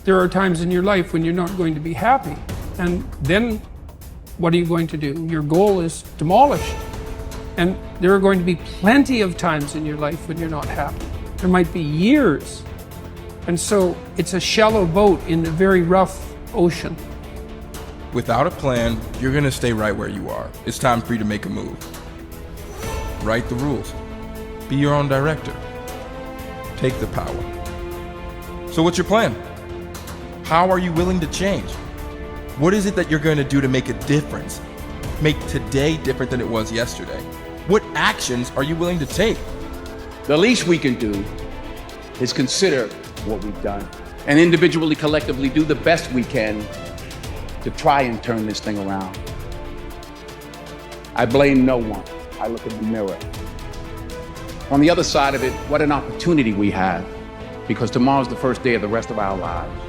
there are times in your life when you're not going to be happy. And then what are you going to do? Your goal is demolished. And there are going to be plenty of times in your life when you're not happy. There might be years. And so it's a shallow boat in a very rough ocean. Without a plan, you're gonna stay right where you are. It's time for you to make a move. Write the rules. Be your own director. Take the power. So what's your plan? How are you willing to change? What is it that you're going to do to make a difference? Make today different than it was yesterday? What actions are you willing to take? The least we can do is consider what we've done and individually, collectively do the best we can to try and turn this thing around. I blame no one. I look in the mirror. On the other side of it, what an opportunity we have, because tomorrow's the first day of the rest of our lives.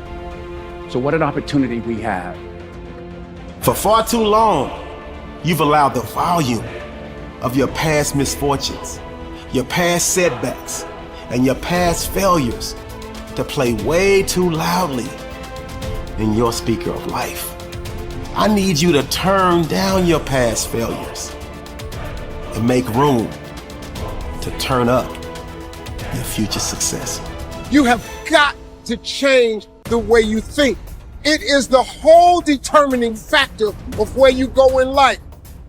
So what an opportunity we have. For far too long, you've allowed the volume of your past misfortunes, your past setbacks, and your past failures to play way too loudly in your speaker of life. I need you to turn down your past failures and make room to turn up your future success. You have got to change the way you think. It is the whole determining factor of where you go in life.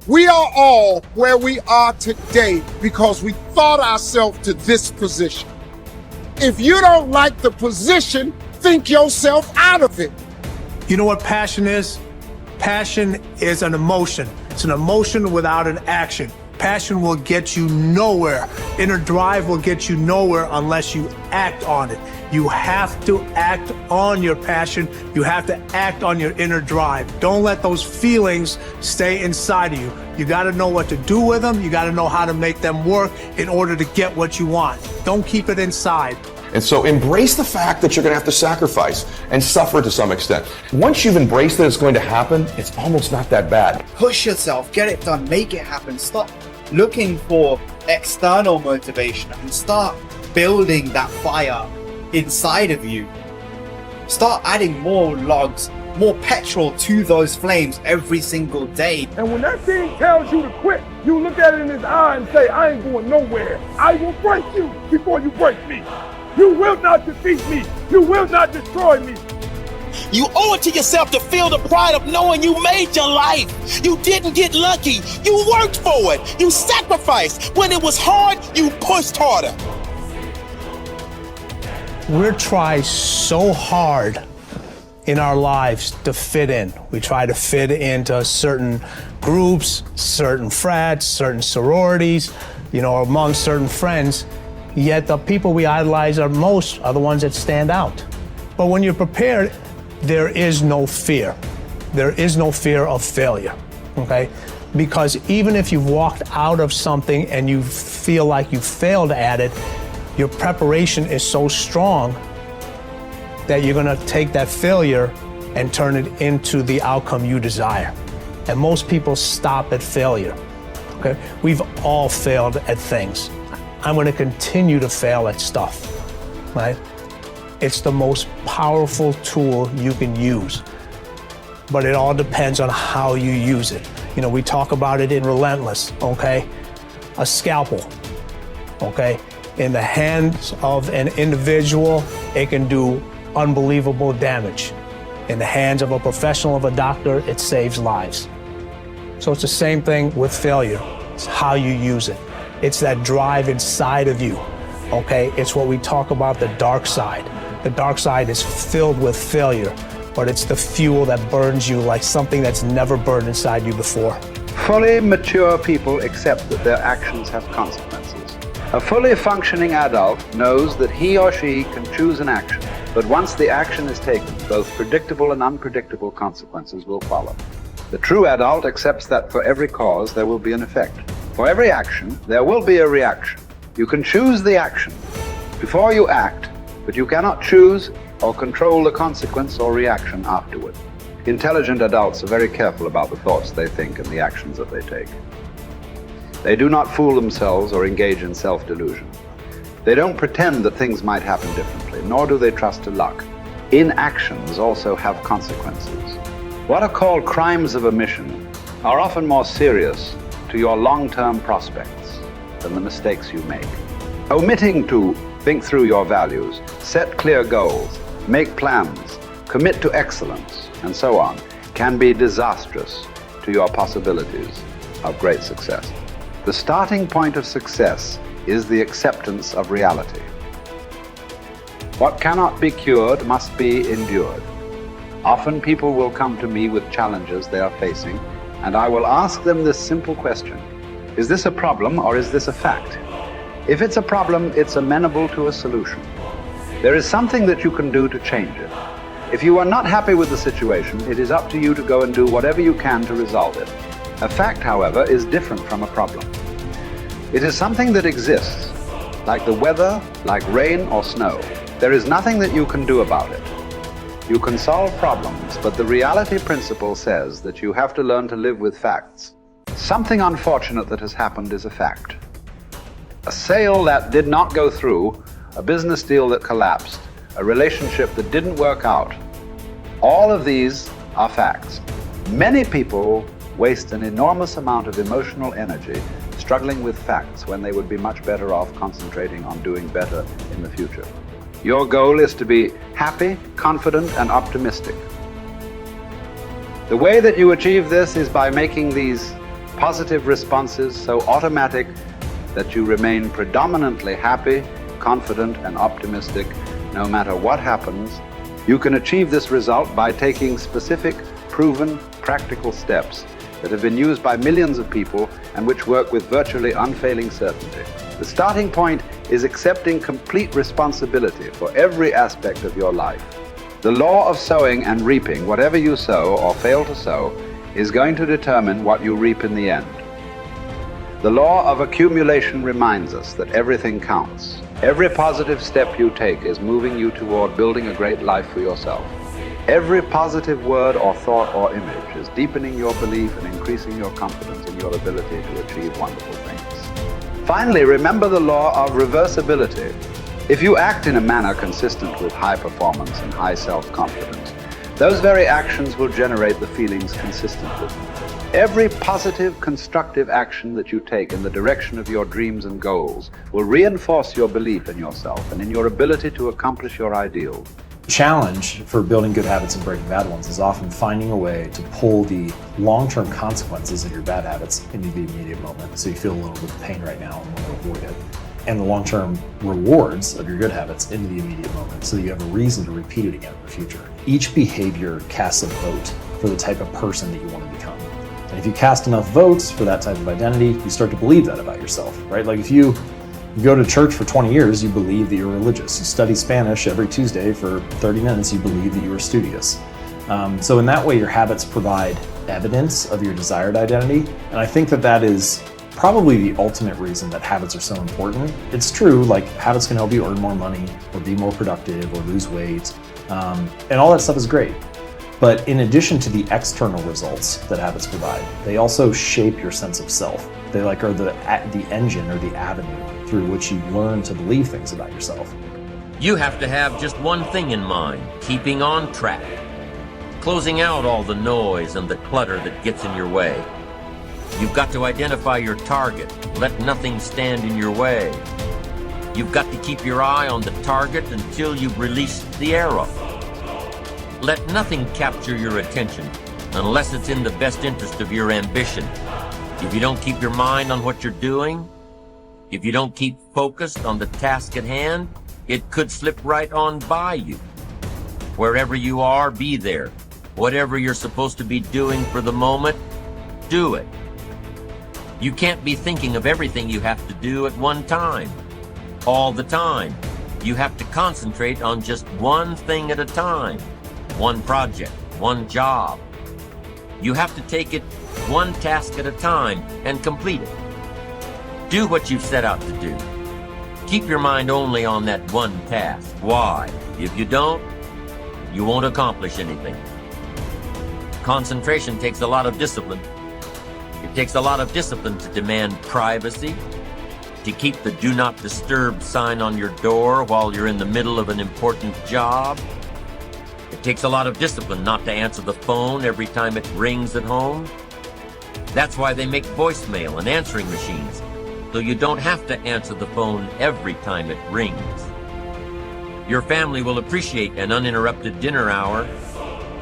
We are all where we are today because we thought ourselves to this position. If you don't like the position, think yourself out of it. You know what passion is? Passion is an emotion. It's an emotion without an action. Passion will get you nowhere. Inner drive will get you nowhere unless you act on it. You have to act on your passion. You have to act on your inner drive. Don't let those feelings stay inside of you. You got to know what to do with them. You got to know how to make them work in order to get what you want. Don't keep it inside. And so embrace the fact that you're going to have to sacrifice and suffer to some extent. Once you've embraced that it's going to happen, it's almost not that bad. Push yourself, get it done, make it happen. Stop looking for external motivation and start building that fire inside of you. Start adding more logs, more petrol to those flames every single day. And when that thing tells you to quit, you look at it in his eye and say, I ain't going nowhere. I will break you before you break me. You will not defeat me. You will not destroy me. You owe it to yourself to feel the pride of knowing you made your life. You didn't get lucky. You worked for it. You sacrificed. When it was hard, you pushed harder. We try so hard in our lives to fit in. We try to fit into certain groups, certain frats, certain sororities, among certain friends. Yet the people we idolize are the ones that stand out. But when you're prepared, there is no fear. There is no fear of failure, okay? Because even if you've walked out of something and you feel like you failed at it, your preparation is so strong that you're gonna take that failure and turn it into the outcome you desire. And most people stop at failure, okay? We've all failed at things. I'm gonna continue to fail at stuff, right? It's the most powerful tool you can use, but it all depends on how you use it. We talk about it in Relentless, okay? A scalpel, okay? In the hands of an individual, it can do unbelievable damage. In the hands of a professional, of a doctor, it saves lives. So it's the same thing with failure. It's how you use it. It's that drive inside of you, okay? It's what we talk about, the dark side. The dark side is filled with failure, but it's the fuel that burns you like something that's never burned inside you before. Fully mature people accept that their actions have consequences. A fully functioning adult knows that he or she can choose an action, but once the action is taken, both predictable and unpredictable consequences will follow. The true adult accepts that for every cause there will be an effect. For every action, there will be a reaction. You can choose the action before you act, but you cannot choose or control the consequence or reaction afterward. Intelligent adults are very careful about the thoughts they think and the actions that they take. They do not fool themselves or engage in self-delusion. They don't pretend that things might happen differently, nor do they trust to luck. inactions also have consequences. What are called crimes of omission are often more serious to your long-term prospects than the mistakes you make. Omitting to think through your values, set clear goals, make plans, commit to excellence, and so on, can be disastrous to your possibilities of great success. The starting point of success is the acceptance of reality. What cannot be cured must be endured. Often people will come to me with challenges they are facing, and I will ask them this simple question: is this a problem or is this a fact? If it's a problem, it's amenable to a solution. There is something that you can do to change it. If you are not happy with the situation, it is up to you to go and do whatever you can to resolve it. A fact, however, is different from a problem. It is something that exists, like the weather, like rain or snow. There is nothing that you can do about it. You can solve problems, but the reality principle says that you have to learn to live with facts. Something unfortunate that has happened is a fact. A sale that did not go through, a business deal that collapsed, a relationship that didn't work out. All of these are facts. Many people waste an enormous amount of emotional energy struggling with facts when they would be much better off concentrating on doing better in the future. Your goal is to be happy, confident, and optimistic. The way that you achieve this is by making these positive responses so automatic that you remain predominantly happy, confident, and optimistic no matter what happens. You can achieve this result by taking specific, proven, practical steps that have been used by millions of people and which work with virtually unfailing certainty. The starting point is accepting complete responsibility for every aspect of your life. The law of sowing and reaping, whatever you sow or fail to sow, is going to determine what you reap in the end. The law of accumulation reminds us that everything counts. Every positive step you take is moving you toward building a great life for yourself. Every positive word or thought or image is deepening your belief and increasing your confidence in your ability to achieve wonderful things. Finally, remember the law of reversibility. If you act in a manner consistent with high performance and high self-confidence, those very actions will generate the feelings consistent with them. Every positive, constructive action that you take in the direction of your dreams and goals will reinforce your belief in yourself and in your ability to accomplish your ideals. The challenge for building good habits and breaking bad ones is often finding a way to pull the long-term consequences of your bad habits into the immediate moment. So you feel a little bit of pain right now and want to avoid it. And the long-term rewards of your good habits into the immediate moment so that you have a reason to repeat it again in the future. Each behavior casts a vote for the type of person that you want to become. And if you cast enough votes for that type of identity, you start to believe that about yourself, right? Like if you go to church for 20 years, you believe that you're religious. You study Spanish every Tuesday for 30 minutes, you believe that you are studious. So in that way, your habits provide evidence of your desired identity. And I think that that is probably the ultimate reason that habits are so important. It's true, like habits can help you earn more money or be more productive or lose weight. And all that stuff is great. But in addition to the external results that habits provide, they also shape your sense of self. They are the engine or the avenue through which you learn to believe things about yourself. You have to have just one thing in mind: keeping on track, closing out all the noise and the clutter that gets in your way. You've got to identify your target. Let nothing stand in your way. You've got to keep your eye on the target until you've released the arrow. Let nothing capture your attention unless it's in the best interest of your ambition. If you don't keep your mind on what you're doing, if you don't keep focused on the task at hand, it could slip right on by you. Wherever you are, be there. Whatever you're supposed to be doing for the moment, do it. You can't be thinking of everything you have to do at one time, all the time. You have to concentrate on just one thing at a time. One project, one job. You have to take it one task at a time and complete it. Do what you've set out to do. Keep your mind only on that one task. Why? If you don't, you won't accomplish anything. Concentration takes a lot of discipline. It takes a lot of discipline to demand privacy, to keep the do not disturb sign on your door while you're in the middle of an important job. It takes a lot of discipline not to answer the phone every time it rings at home. That's why they make voicemail and answering machines, so you don't have to answer the phone every time it rings. Your family will appreciate an uninterrupted dinner hour.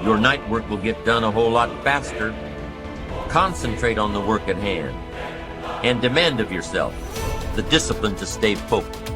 Your night work will get done a whole lot faster. Concentrate on the work at hand and demand of yourself the discipline to stay focused.